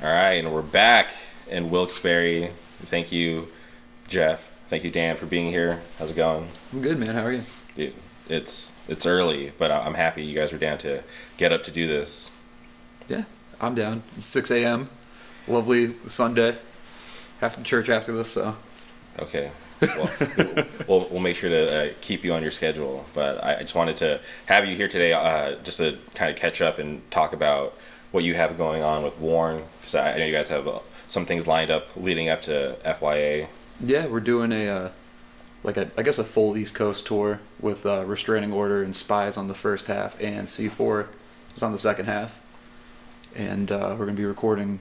All right, and we're back in Wilkes-Barre. Thank you, Jeff. Thank you, Dan, for being here. How's it going? I'm good, man. How are you? Dude, it's early, but I'm happy you guys are down to get up to do this. Yeah, I'm down. It's 6 a.m. Lovely Sunday. Have to church after this, so. Okay. Well, we'll make sure to keep you on your schedule. But I just wanted to have you here today just to kind of catch up and talk about what you have going on with Warren. So I know you guys have some things lined up leading up to FYA. Yeah, we're doing I guess a full East Coast tour with Restraining Order and Spies on the first half, and C4 is on the second half. And we're going to be recording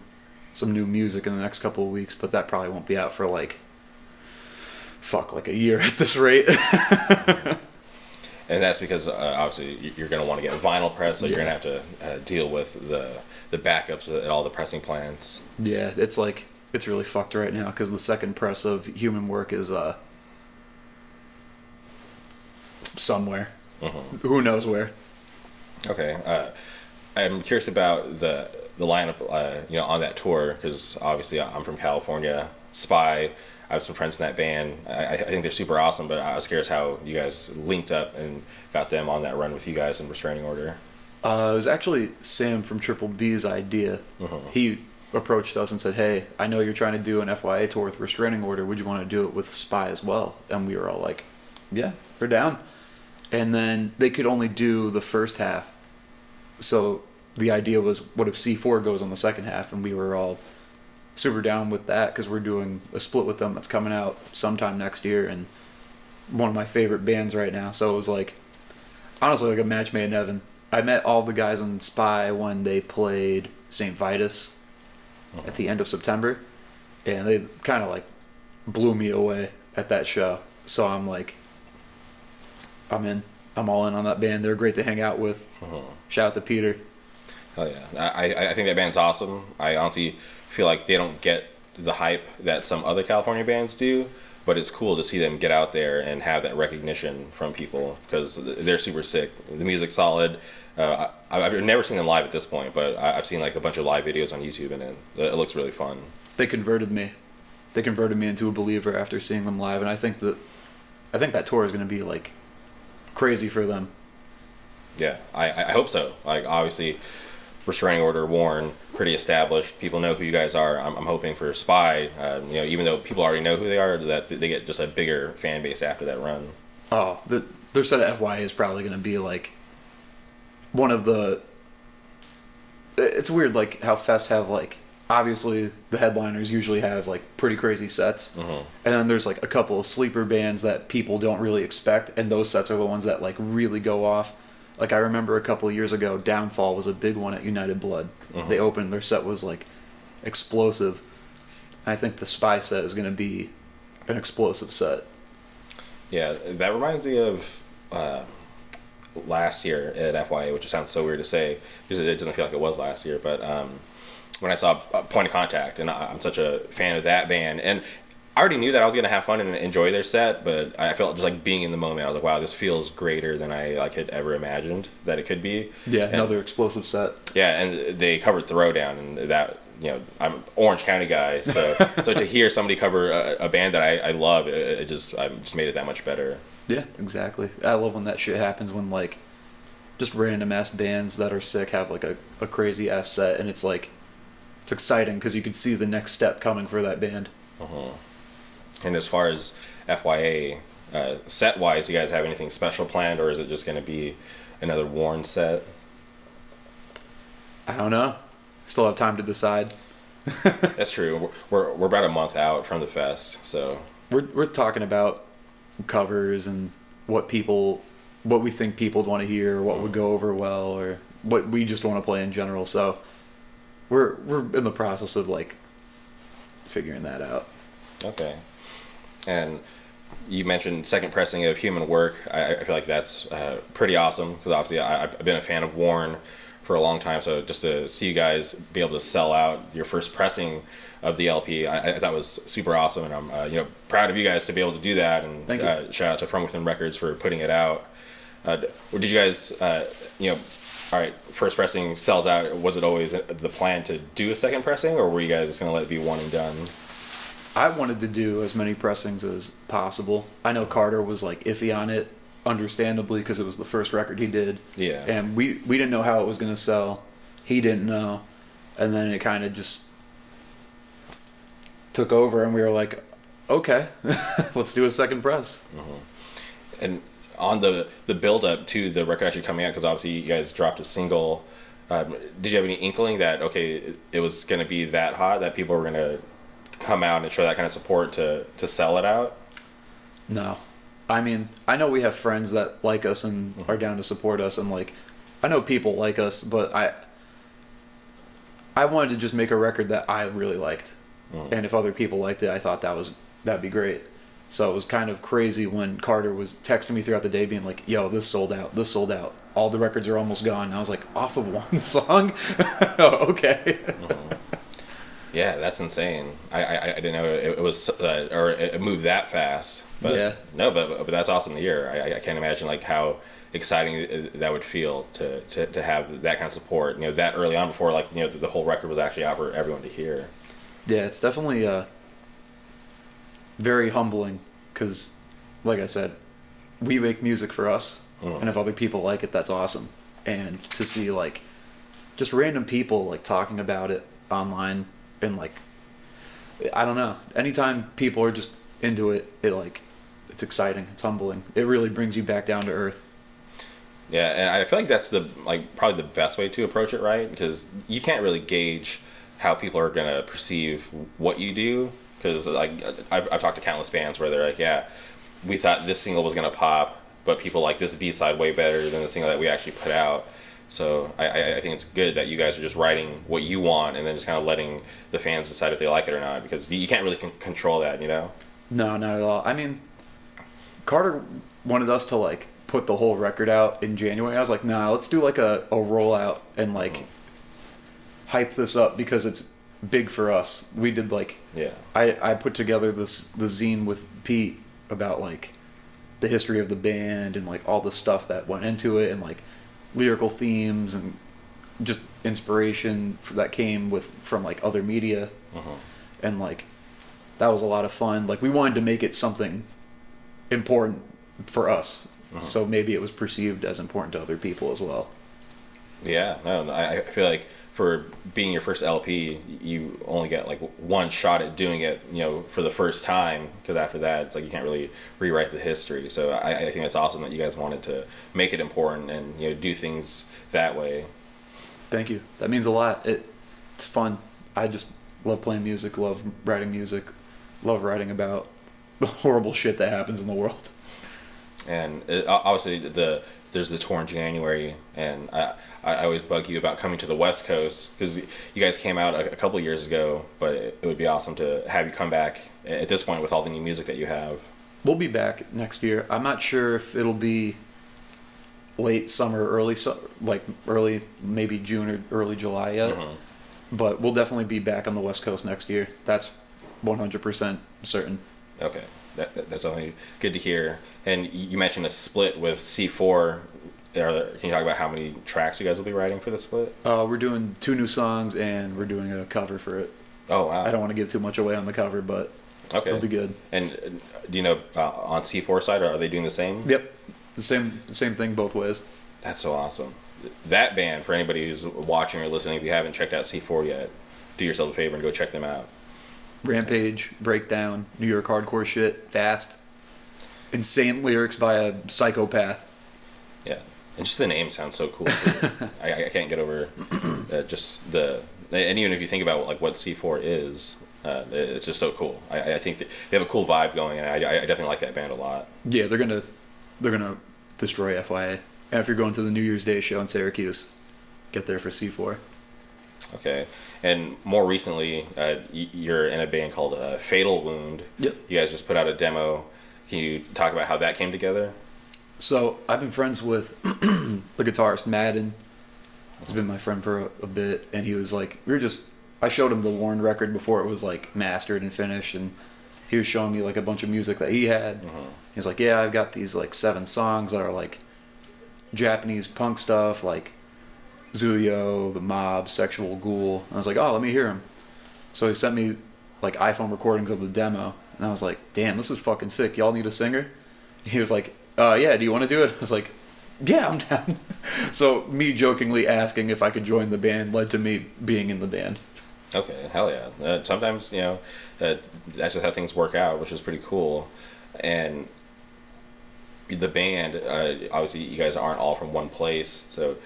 some new music in the next couple of weeks, but that probably won't be out for like a year at this rate. And that's because obviously you're going to want to get vinyl press, so you're going to have to deal with the backups and all the pressing plans. Yeah, it's really fucked right now because the second press of Human Work is somewhere. Mm-hmm. Who knows where? Okay. I'm curious about the lineup, on that tour, because obviously I'm from California. Spy, I have some friends in that band. I think they're super awesome, but I was curious how you guys linked up and got them on that run with you guys in Restraining Order. It was actually Sam from Triple B's idea. Mm-hmm. He approached us and said, "Hey, I know you're trying to do an FYA tour with Restraining Order. Would you want to do it with Spy as well?" And we were all like, "Yeah, we're down." And then they could only do the first half. So the idea was, what if C4 goes on the second half? And we were all super down with that because we're doing a split with them that's coming out sometime next year, and one of my favorite bands right now. So it was honestly like a match made in heaven. I met all the guys on Spy when they played St. Vitus at the end of September, and they kind of blew me away at that show. So I'm all in on that band. They're great to hang out with. Shout out to Peter. Oh yeah, I think that band's awesome. I honestly feel like they don't get the hype that some other California bands do, but it's cool to see them get out there and have that recognition from people because they're super sick. The music's solid. I've never seen them live at this point, but I've seen a bunch of live videos on YouTube, and it looks really fun. They converted me. They converted me into a believer after seeing them live, and I think that tour is going to be crazy for them. Yeah, I hope so. Obviously, Restraining Order, Warren, pretty established. People know who you guys are. I'm hoping for Spy, even though people already know who they are, that they get just a bigger fan base after that run. Oh, their set of FYA is probably going to be one of the... It's weird how fests have obviously the headliners usually have pretty crazy sets. Mm-hmm. And then there's a couple of sleeper bands that people don't really expect, and those sets are the ones that really go off. I remember a couple of years ago, Downfall was a big one at United Blood. Mm-hmm. They opened, their set was explosive. I think the Spy set is going to be an explosive set. Yeah, that reminds me of last year at FYA, which sounds so weird to say because it doesn't feel like it was last year, but when I saw Point of Contact, and I'm such a fan of that band, and I already knew that I was going to have fun and enjoy their set, but I felt just being in the moment. I was like, wow, this feels greater than I had ever imagined that it could be. Yeah, another explosive set. Yeah, and they covered Throwdown, and that, I'm an Orange County guy, so so to hear somebody cover a band that I love, it just made it that much better. Yeah, exactly. I love when that shit happens, when just random ass bands that are sick have a crazy ass set, and it's exciting because you can see the next step coming for that band. Uh-huh. And as far as FYA, set-wise, you guys have anything special planned, or is it just going to be another Warren set? I don't know. Still have time to decide. That's true. We're about a month out from the fest, so we're talking about covers and what we think people would want to hear, what would go over well, or what we just want to play in general. So we're in the process of figuring that out. Okay. And you mentioned second pressing of Human Work. I feel like that's pretty awesome because obviously I've been a fan of Warren for a long time. So just to see you guys be able to sell out your first pressing of the LP, I thought was super awesome, and I'm proud of you guys to be able to do that. And shout out to From Within Records for putting it out. Did you guys all right, first pressing sells out. Was it always the plan to do a second pressing, or were you guys just going to let it be one and done? I wanted to do as many pressings as possible. I know Carter was like iffy on it, understandably, because it was the first record he did. Yeah. And we didn't know how it was going to sell. He didn't know. And then it kind of just took over, and we were like, okay, let's do a second press. Mm-hmm. And on the build up to the record actually coming out, because obviously you guys dropped a single, did you have any inkling that it was going to be that hot, that people were going to come out and show that kind of support to sell it out? No. I mean, I know we have friends that like us and are down to support us, and like, I know people like us, but I wanted to just make a record that I really liked. And if other people liked it, I thought that'd be great. So it was kind of crazy when Carter was texting me throughout the day being like, yo, this sold out. All the records are almost gone. And I was like, off of one song? Oh, okay. Yeah, that's insane. I didn't know it was, or it moved that fast. But yeah. No, but that's awesome to hear. I can't imagine like how exciting that would feel to have that kind of support, that early on before like, the whole record was actually out for everyone to hear. Yeah, it's definitely very humbling because, like I said, we make music for us, and if other people like it, that's awesome. And to see like just random people like talking about it online and like, I don't know, anytime people are just into it, it's exciting, it's humbling. It really brings you back down to earth. Yeah, and I feel like that's probably the best way to approach it, right? Because you can't really gauge how people are going to perceive what you do, because like I've talked to countless bands where they're like, yeah, we thought this single was going to pop, but people like this B-side way better than the single that we actually put out. So I think it's good that you guys are just writing what you want and then just kind of letting the fans decide if they like it or not, because you can't really control that, No, not at all. I mean, Carter wanted us to like put the whole record out in January. I was like, nah, let's do like a rollout and like hype this up because it's big for us. We did like, yeah. I put together the zine with Pete about like the history of the band and like all the stuff that went into it and like lyrical themes and just inspiration that came from like other media. And like that was a lot of fun. Like we wanted to make it something important for us, so maybe it was perceived as important to other people as well. Yeah, no, I feel like for being your first LP, you only get like one shot at doing it, for the first time, because after that, it's like you can't really rewrite the history. So I think it's awesome that you guys wanted to make it important and do things that way. Thank you. That means a lot. It's fun. I just love playing music, love writing music, love writing about the horrible shit that happens in the world. And obviously there's the tour in January, and I always bug you about coming to the West Coast because you guys came out a couple of years ago, but it would be awesome to have you come back at this point with all the new music that you have. We'll be back next year. I'm not sure if it'll be late summer, early maybe June or early July yet, but we'll definitely be back on the West Coast next year. That's 100% certain. Okay, that's only good to hear. And you mentioned a split with C4. Can you talk about how many tracks you guys will be writing for the split? We're doing 2 new songs and we're doing a cover for it. Oh, wow. I don't want to give too much away on the cover, but it'll be good. And do you know on C4 side, are they doing the same? Yep, the same thing both ways. That's so awesome. That band, for anybody who's watching or listening, if you haven't checked out C4 yet, do yourself a favor and go check them out. Rampage, breakdown, New York hardcore shit, fast, insane lyrics by a psychopath. Yeah, and just the name sounds so cool. I can't get over just and even if you think about like what C4 is, it's just so cool. I think that they have a cool vibe going, and I definitely like that band a lot. Yeah, they're gonna destroy FYA. And if you're going to the New Year's Day show in Syracuse, get there for C4. Okay. And more recently, you're in a band called Fatal Wound. Yep. You guys just put out a demo. Can you talk about how that came together? So I've been friends with the guitarist Madden. He's been my friend for a bit, and he was like, I showed him the Warren record before it was like mastered and finished, and he was showing me like a bunch of music that he had. He's like, yeah, I've got these like 7 songs that are like Japanese punk stuff, like Zuyo, The Mob, Sexual Ghoul. And I was like, oh, let me hear him. So he sent me like iPhone recordings of the demo, and I was like, damn, this is fucking sick. Y'all need a singer? He was like, yeah, do you want to do it? I was like, yeah, I'm down. So me jokingly asking if I could join the band led to me being in the band. Okay, hell yeah. Sometimes, that's just how things work out, which is pretty cool. And the band, obviously you guys aren't all from one place, so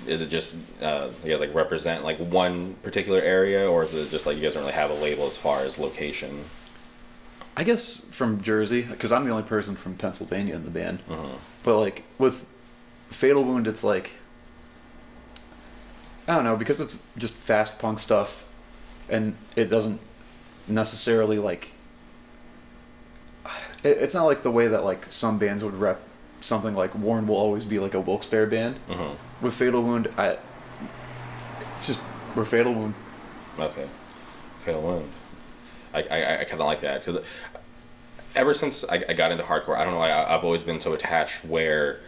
is it just you guys like represent like one particular area, or is it just like you guys don't really have a label as far as location? I guess from Jersey, because I'm the only person from Pennsylvania in the band. Mm-hmm. But like with Fatal Wound, it's like, I don't know, because it's just fast punk stuff, and it doesn't necessarily like, it's not like the way that like some bands would rep something like Warren Will Always Be like a Wilkes-Barre band. Mm-hmm. With Fatal Wound, it's just, we're Fatal Wound. Okay, Fatal Wound. I kind of like that, because ever since I got into hardcore, I don't know why I've always been so attached where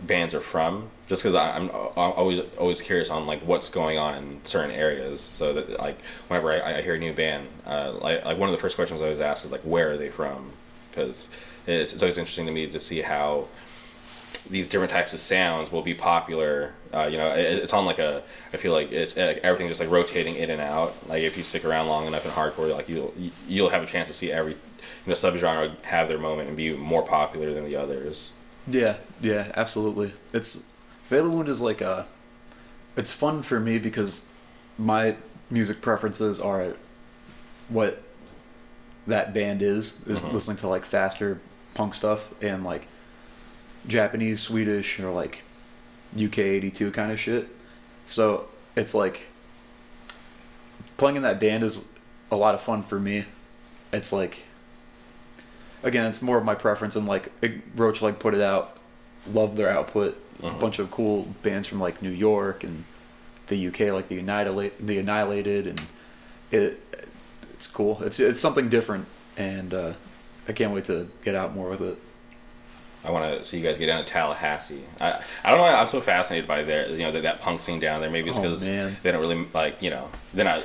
bands are from, just because I'm always curious on like what's going on in certain areas. So that like whenever I hear a new band, like one of the first questions I always ask is like, where are they from? Because it's always interesting to me to see how these different types of sounds will be popular. It's on like I feel like it's everything's just like rotating in and out. Like if you stick around long enough in hardcore, like you'll have a chance to see every subgenre have their moment and be more popular than the others. Yeah, absolutely. It's Fatal Wound is like it's fun for me because my music preferences are what that band is Mm-hmm. listening to like faster punk stuff and like Japanese, Swedish, or like UK 82 kind of shit. So it's like playing in that band is a lot of fun for me. It's like, again, it's more of my preference, and like Roach like put it out, love their output. Mm-hmm. A bunch of cool bands from like New York and the UK, like the Annihilated, and it's cool. It's something different, and I can't wait to get out more with it. I want to see you guys get down to Tallahassee. I don't know why I'm so fascinated by that punk scene down there. Maybe it's because they don't really like, they're not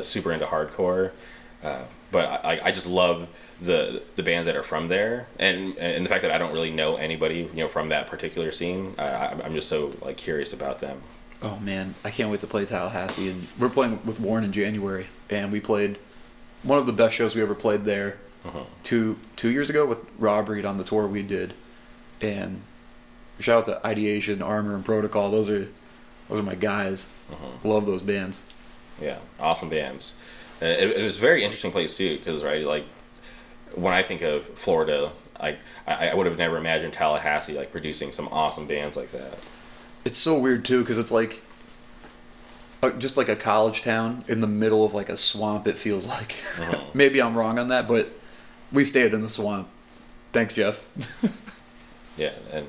super into hardcore. But I just love the bands that are from there, and the fact that I don't really know anybody from that particular scene. I'm just so like curious about them. Oh man, I can't wait to play Tallahassee, and we're playing with Warren in January, and we played one of the best shows we ever played there. Uh-huh. 2 years ago with Rob Reed on the tour we did, and shout out to Ideation, Armor, and Protocol. Those are my guys. Uh-huh. Love those bands. Yeah, awesome bands. It was a very interesting place too, because like when I think of Florida, I would have never imagined Tallahassee like producing some awesome bands like that. It's so weird too, because it's like just like a college town in the middle of like a swamp. It feels like. Uh-huh. Maybe I'm wrong on that, but we stayed in the swamp. Thanks, Jeff. Yeah, and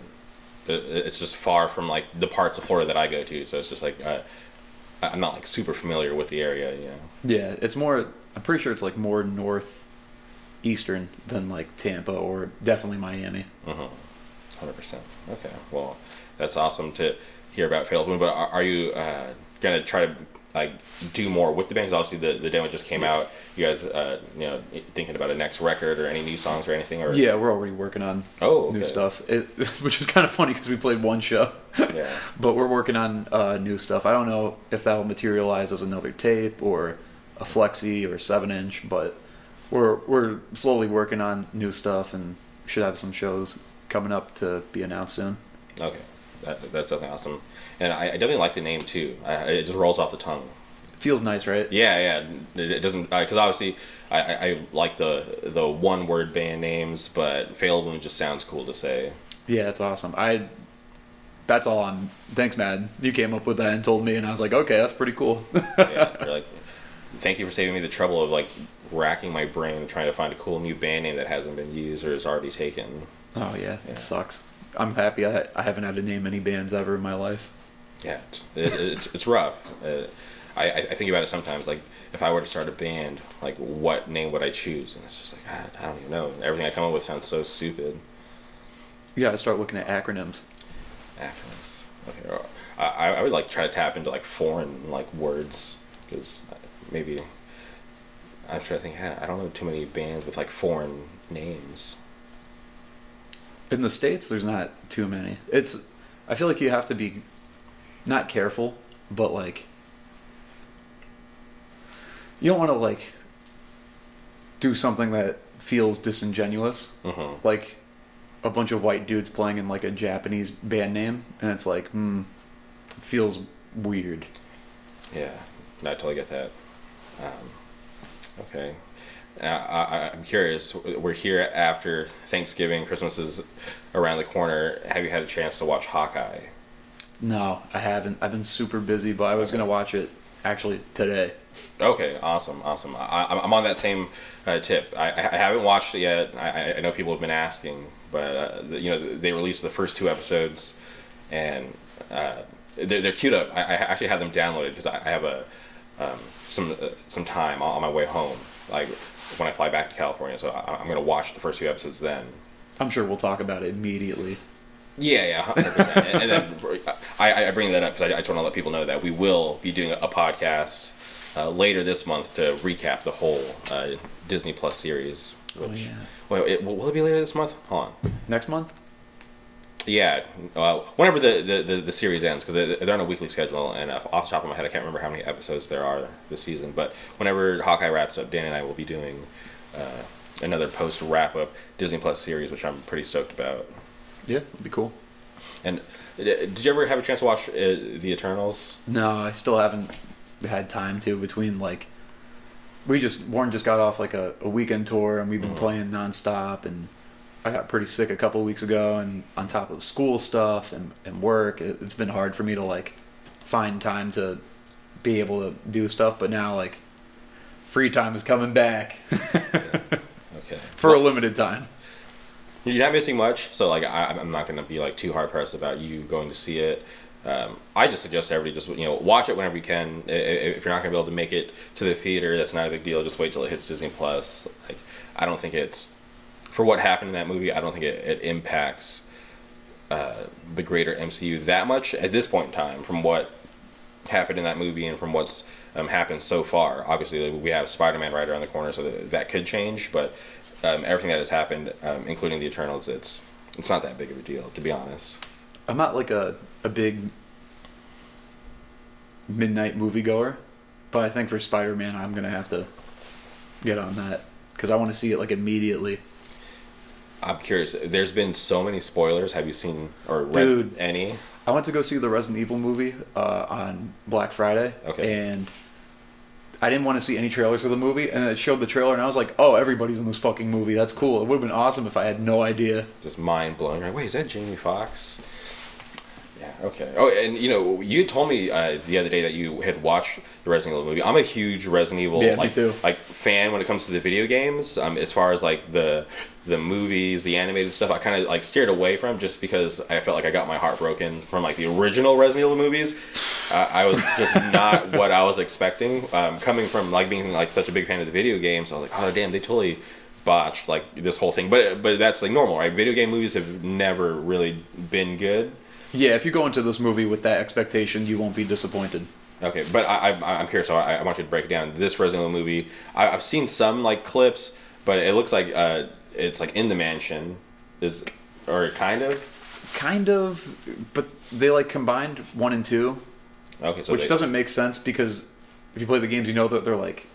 it's just far from like the parts of Florida that I go to, so it's just like I'm not like super familiar with the area. Yeah, it's more. I'm pretty sure it's like more northeastern than like Tampa or definitely Miami. 100%. Okay, well, that's awesome to hear about Fatal Wound. But are you gonna try to like do more with the bands? Obviously, the demo just came out. You guys, thinking about a next record or any new songs or anything? Or Yeah, we're already working on new stuff. Which is kind of funny because we played one show. Yeah. But we're working on new stuff. I don't know if that'll materialize as another tape or a flexi or 7-inch, but we're slowly working on new stuff and should have some shows coming up to be announced soon. Okay, that's something awesome, and I definitely like the name too. It just rolls off the tongue. It feels nice, right? Yeah. It doesn't, because obviously I like the one word band names, but Fatal Wound just sounds cool to say. Yeah, it's awesome. That's all I'm. Thanks, Matt. You came up with that and told me, and I was like, okay, that's pretty cool. Yeah, you're like, thank you for saving me the trouble of like racking my brain trying to find a cool new band name that hasn't been used or is already taken. Oh yeah, it sucks. I'm happy I haven't had to name any bands ever in my life. Yeah, it's rough. I think about it sometimes, like if I were to start a band, like what name would I choose? And it's just like I don't even know. Everything I come up with sounds so stupid. You gotta start looking at acronyms. Acronyms. Okay. I would like try to tap into like foreign like words because maybe I'm trying to think. I don't know too many bands with like foreign names. In the States, there's not too many. I feel like you have to be not careful, but like you don't want to like do something that feels disingenuous. Mm-hmm. Like a bunch of white dudes playing in like a Japanese band name, and it's like, feels weird. Yeah, no, I totally get that. Okay. I'm curious. We're here after Thanksgiving. Christmas is around the corner. Have you had a chance to watch Hawkeye? No, I haven't. I've been super busy, but I was gonna watch it actually today. Okay, awesome. I'm on that same tip. I haven't watched it yet. I know people have been asking, but they released the first 2 episodes, and they're queued up. I actually have them downloaded because I have some time on my way home, like when I fly back to California. So I'm gonna watch the first 2 episodes then. I'm sure we'll talk about it immediately. Yeah, 100%. And then I bring that up because I just want to let people know that we will be doing a podcast later this month to recap the whole Disney Plus series. Which, will it be later this month? Hold on. Next month? Yeah, whenever the series ends, because they're on a weekly schedule, and off the top of my head, I can't remember how many episodes there are this season. But whenever Hawkeye wraps up, Dan and I will be doing another post wrap up Disney Plus series, which I'm pretty stoked about. Yeah, it'd be cool. And did you ever have a chance to watch The Eternals? No, I still haven't had time to. Between like, Warren just got off like a weekend tour, and we've been playing nonstop, and I got pretty sick a couple of weeks ago, and on top of school stuff and work, it's been hard for me to like find time to be able to do stuff. But now like free time is coming back. Okay. For a limited time. You're not missing much, so like I'm not going to be like too hard pressed about you going to see it. I just suggest everybody just watch it whenever you can. If you're not going to be able to make it to the theater, that's not a big deal. Just wait till it hits Disney Plus. Like I don't think it's for what happened in that movie. I don't think it impacts the greater MCU that much at this point in time. From what happened in that movie and from what's happened so far, obviously we have SpiderMan right around the corner, so that could change, but. Everything that has happened, including the Eternals, it's not that big of a deal, to be honest. I'm not like a big midnight moviegoer, but I think for Spider-Man, I'm gonna have to get on that because I want to see it like immediately. I'm curious. There's been so many spoilers. Have you seen or read any? I went to go see the Resident Evil movie on Black Friday, and I didn't want to see any trailers for the movie, and it showed the trailer, and I was like, oh, everybody's in this fucking movie. That's cool. It would have been awesome if I had no idea. Just mind-blowing. Like, wait, is that Jamie Foxx? Yeah, okay. Oh, and you told me the other day that you had watched the Resident Evil movie. I'm a huge Resident Evil me too. Like fan when it comes to the video games. As far as like the movies, the animated stuff, I kind of like steered away from just because I felt like I got my heart broken from like the original Resident Evil movies. I was just not what I was expecting. Coming from like being like such a big fan of the video games, I was like, oh damn, they totally botched like this whole thing. But that's like normal, right? Video game movies have never really been good. Yeah, if you go into this movie with that expectation, you won't be disappointed. Okay, but I'm curious, so I want you to break it down. This Resident Evil movie, I've seen some like clips, but it looks like it's like in the mansion, or kind of, but they like combined 1 and 2. Okay, so which doesn't make sense because if you play the games, you know that they're like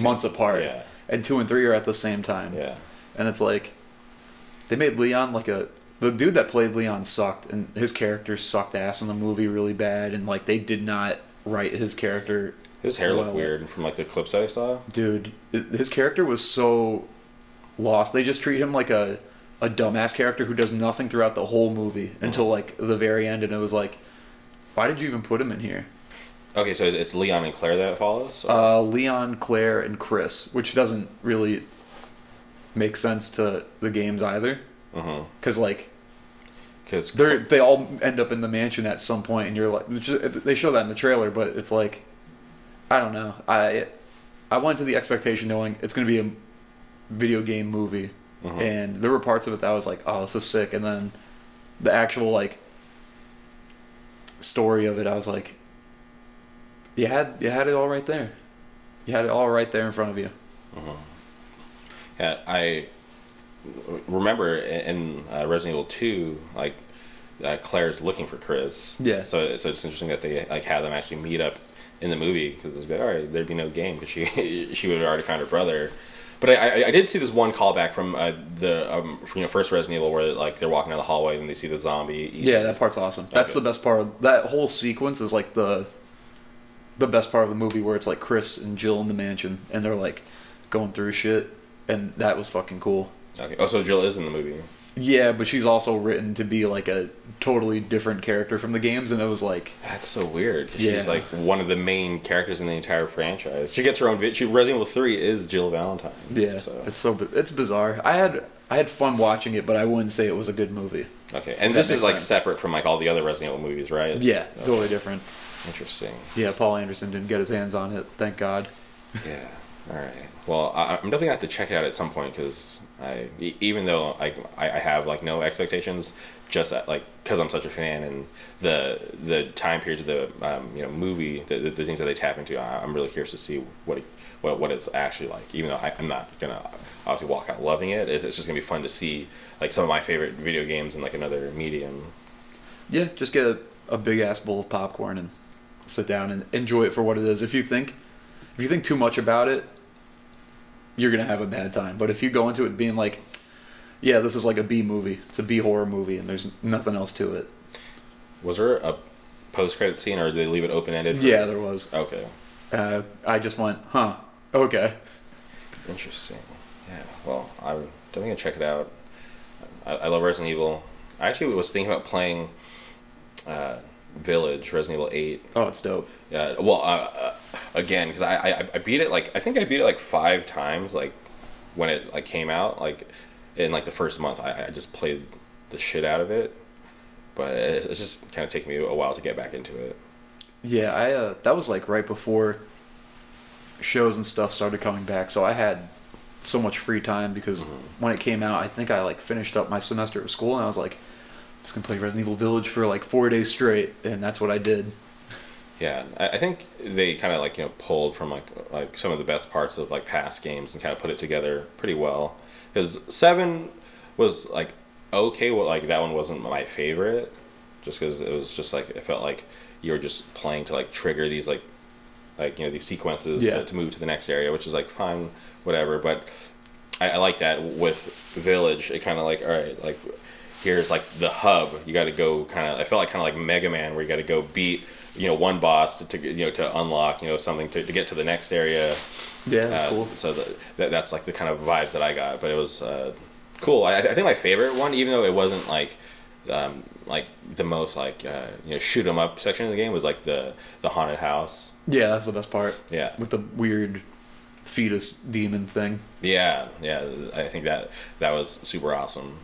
months apart, yeah. And 2 and 3 are at the same time, yeah. And it's like they made Leon like the dude that played Leon sucked, and his character sucked ass in the movie really bad, and like they did not write his character. His hair looked weird from like the clips I saw. Dude, his character was so lost. They just treat him like a dumbass character who does nothing throughout the whole movie until like the very end, and it was like, why did you even put him in here? Okay, so it's Leon and Claire that follows? Leon, Claire, and Chris, which doesn't really make sense to the games either. Because they all end up in the mansion at some point, and you're like, they show that in the trailer, but it's like, I don't know. I went to the expectation knowing it's going to be a video game movie, and there were parts of it that I was like, oh, this is sick, and then the actual like story of it, I was like, you had it all right there. You had it all right there in front of you. Mm-hmm. Yeah, I remember in Resident Evil 2, like Claire's looking for Chris. Yeah. So it's interesting that they like have them actually meet up in the movie, because it's like, all right, there'd be no game because she would have already found her brother. But I did see this one callback from the first Resident Evil where like they're walking down the hallway and they see the zombie. Yeah, that part's awesome. That's the best part. That whole sequence is like the best part of the movie, where it's like Chris and Jill in the mansion and they're like going through shit, and that was fucking cool. Okay. Oh, so Jill is in the movie. Yeah, but she's also written to be like a totally different character from the games, and it was like, that's so weird, because Yeah. she's like one of the main characters in the entire franchise. She gets her own. Resident Evil 3 is Jill Valentine. yeah, So. it's bizarre. I had fun watching it, but I wouldn't say it was a good movie. Okay, and That this is makes like sense. separate from like all the other Resident Evil movies, right? Yeah, Okay. totally different. Interesting. Yeah, Paul Anderson didn't get his hands on it, thank God. Yeah. All right. Well, I'm definitely gonna have to check it out at some point, because even though I have like no expectations, just like because I'm such a fan, and the time periods of the movie, the things that they tap into, I'm really curious to see what it's actually like. Even though I'm not gonna obviously walk out loving it, it's just gonna be fun to see like some of my favorite video games in like another medium. Yeah, just get a big ass bowl of popcorn and sit down and enjoy it for what it is. If you think too much about it, you're gonna have a bad time. But if you go into it being like, yeah, this is like a B movie, it's a B horror movie, and there's nothing else to it. Was there a post-credit scene, or did they leave it open-ended? Yeah, there was. Okay. I just went, huh, okay. Interesting. Yeah. Well, I'm definitely gonna check it out. I love Resident Evil. I actually was thinking about playing Village, Resident Evil 8. Oh, it's dope. Yeah. Well, again, because I beat it I think I beat it like 5 times, like when it like came out, like in like the first month. I just played the shit out of it, but it's just kind of taken me a while to get back into it. Yeah, that was like right before shows and stuff started coming back, so I had so much free time, because when it came out, I think I like finished up my semester of school, and I was like, I'm just gonna play Resident Evil Village for like 4 days straight, and that's what I did. Yeah, I think they kind of like pulled from like some of the best parts of like past games and kind of put it together pretty well. Because 7 was like okay, well, like that one wasn't my favorite, just because it was just like it felt like you were just playing to like trigger these like these sequences to move to the next area, which is like fine, whatever. But I like that with Village. It kind of like, all right, like here's like the hub. You got to go I felt like Mega Man, where you got to go beat one boss to unlock something to get to the next area. Yeah, that's cool. So that's like the kind of vibes that I got. But it was cool. I think my favorite one, even though it wasn't like the most shoot 'em up section of the game, was like the haunted house. Yeah, that's the best part. Yeah, with the weird fetus demon thing. Yeah. I think that was super awesome.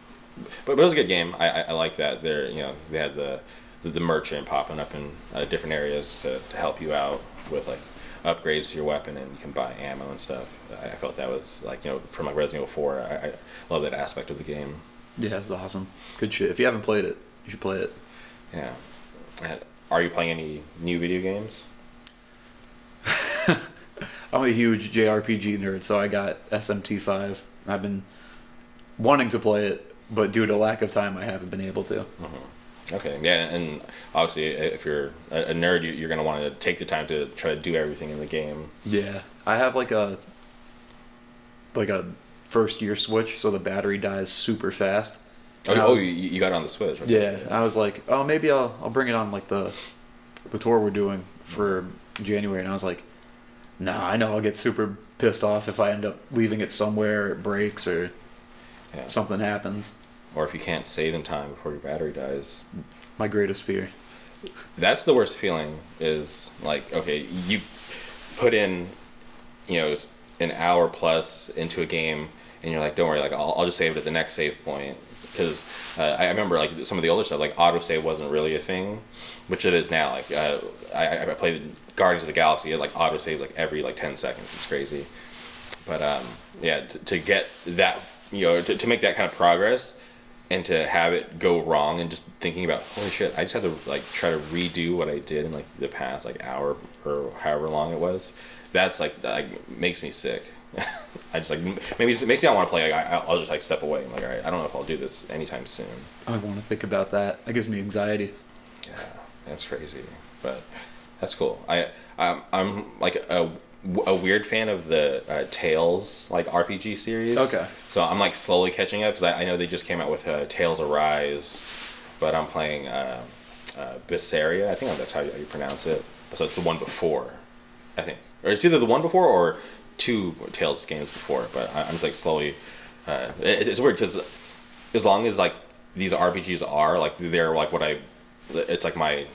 But it was a good game. I like that. They had the merchant popping up in different areas to help you out with like upgrades to your weapon, and you can buy ammo and stuff. I felt that was like from like Resident Evil 4. I love that aspect of the game. Yeah, it's awesome. Good shit. If you haven't played it, you should play it. Yeah. And are you playing any new video games? I'm a huge JRPG nerd, so I got SMT5. I've been wanting to play it, but due to lack of time, I haven't been able to. Mm-hmm. Okay, yeah, and obviously, if you're a nerd, you're going to want to take the time to try to do everything in the game. Yeah, I have like a first year Switch, so the battery dies super fast. You got it on the Switch. Okay. Yeah, I was like, oh, maybe I'll bring it on like the tour we're doing for January, and I was like, nah, I know I'll get super pissed off if I end up leaving it somewhere, it breaks, or something happens. Or if you can't save in time before your battery dies. My greatest fear. That's the worst feeling, is like, okay, you put in, an hour plus into a game, and you're like, don't worry, like I'll just save it at the next save point. Because I remember like some of the older stuff, like autosave wasn't really a thing, which it is now. Like I played Guardians of the Galaxy, it like autosave like every like 10 seconds. It's crazy. But to get that, to make that kind of progress, and to have it go wrong, and just thinking about, holy shit, I just had to like try to redo what I did in like the past like hour or however long it was. That's like makes me sick. I just like maybe it makes me not want to play. Like, I'll just like step away. I'm like, all right, I don't know if I'll do this anytime soon. I don't want to think about that. That gives me anxiety. Yeah, that's crazy, but that's cool. I'm like a weird fan of the Tales like RPG series. Okay. So I'm like slowly catching up because I know they just came out with Tales Arise, but I'm playing Berseria. I think that's how you pronounce it. So it's the one before, I think, or it's either the one before or two Tales games before. But I'm just like slowly. It's weird because as long as like these RPGs are like they're like what I. It's like my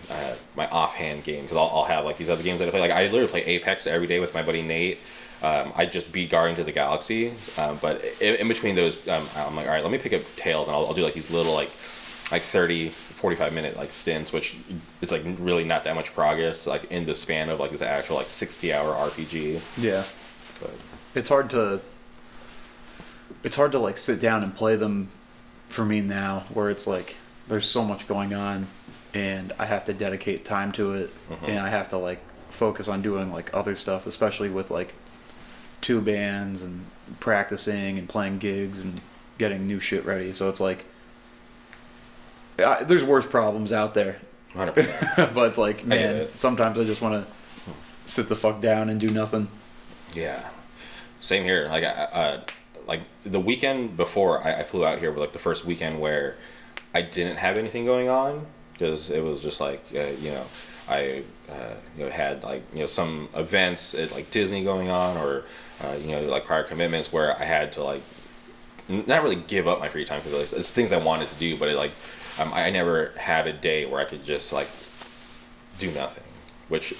my offhand game because I'll have like these other games that I play. Like I literally play Apex every day with my buddy Nate. I just beat Guardians of the Galaxy, but in between those, I'm like, all right, let me pick up Tales, and I'll do like these little like 30, 45 minute like stints, which it's like really not that much progress like in the span of like this actual like 60-hour RPG. Yeah, But it's hard to like sit down and play them for me now, where it's like there's so much going on, and I have to dedicate time to it, and I have to like focus on doing like other stuff, especially with like 2 bands and practicing and playing gigs and getting new shit ready. So it's like there's worse problems out there. 100%. But it's like, man, sometimes I just want to sit the fuck down and do nothing. Yeah, same here. Like the weekend before I flew out here, was like the first weekend where I didn't have anything going on because it was just like I had like some events at like Disney going on, or like prior commitments where I had to like not really give up my free time because it's things I wanted to do, but it like I never had a day where I could just like do nothing. Which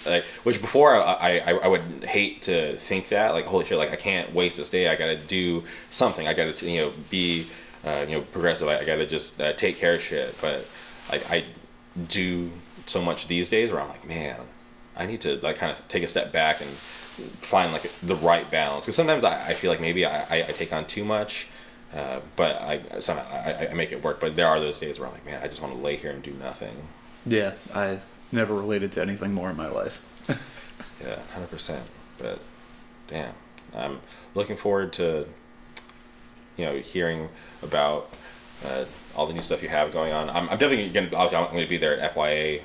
before I would hate to think that, like, holy shit, like I can't waste this day. I gotta do something. I gotta be progressive. I gotta just take care of shit. But like I do so much these days where I'm like, man, I need to like kind of take a step back and find like the right balance. Because sometimes I feel like maybe I take on too much, but somehow I make it work. But there are those days where I'm like, man, I just want to lay here and do nothing. Yeah, I never related to anything more in my life. Yeah, 100%. But damn, I'm looking forward to hearing about all the new stuff you have going on. I'm definitely obviously I'm going to be there at FYA,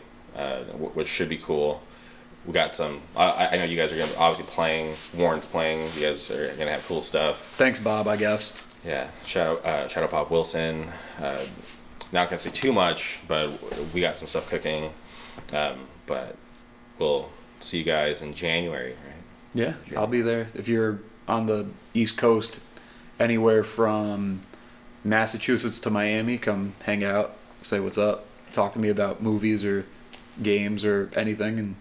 which should be cool. We got some. I know you guys are going to obviously playing. Warren's playing. You guys are going to have cool stuff. Thanks, Bob. I guess. Yeah, Shadow Bob Wilson. Not going to say too much, but we got some stuff cooking. But we'll see you guys in January, right? Yeah, I'll be there. If you're on the East Coast, anywhere from Massachusetts to Miami, come hang out, say what's up, talk to me about movies or games or anything, and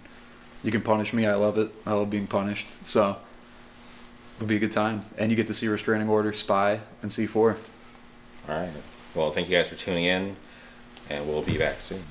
you can punish me. I love it. I love being punished. So it'll be a good time. And you get to see Restraining Order, Spy, and C4. All right. Well, thank you guys for tuning in, and we'll be back soon.